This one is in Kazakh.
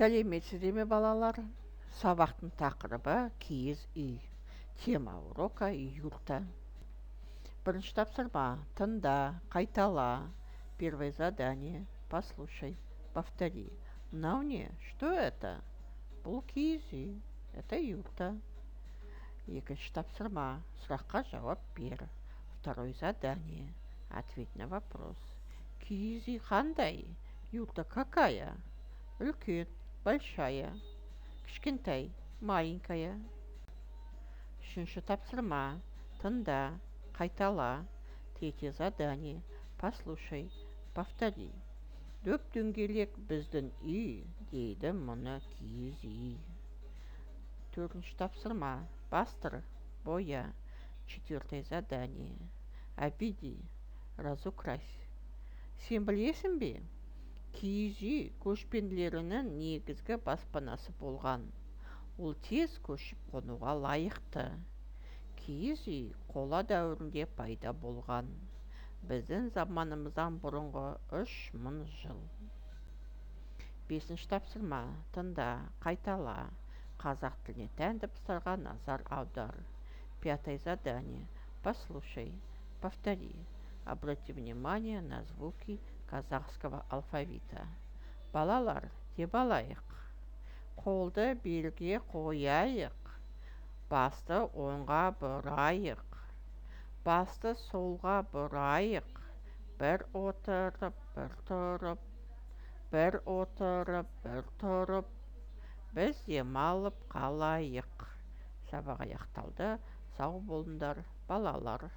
Сәлеметсіздер ме балалар? Сабақтың тақырыбы киіз үй. Тема урока юрта. Бірінші тапсырма. Тыңда, қайтала. Первое задание. Послушай, повтори. Мынау не? Что это? Бұл киіз үй. Это юрта. Екінші тапсырма. Сұраққа жауап бер. Второе задание. Ответь на вопрос. Киіз үй қандай? Юрта какая? Үлкен, большая. Кішкентай, маленькая. Үшінші тапсырма. Тыңда, қайтала. Третье задание. Послушай, повтори. Дөп-дөңгелек біздің үй, дейді мұны киіз үй. Төртінші тапсырма. Бастыр, боя. Четвертое задание. Обиди, разукрась. Сен білесің бе? Киіз үй көшпенділерінің негізгі баспанасы болған. Ол тез көшіп қонуға лайықты. Киіз үй қола дәуірінде пайда болған. Біздің заманымыздан бұрынғы 3000 жыл. Бесінші тапсырма. Тыңда, қайтала. Қазақ тіліне тән дыбыстарға назар аудар. Пятое задание. Послушай, повтори. Обрати внимание на звуки казахского алфавита. Балалар, деп алайық. Қолды белге қояйық. Басты оңға бұрайық. Басты солға бұрайық. Бір отырып, бір тұрып. Бір отырып, бір тұрып. Біз демалып қалайық. Сабақ аяқталды. Сау болыңдар, балалар.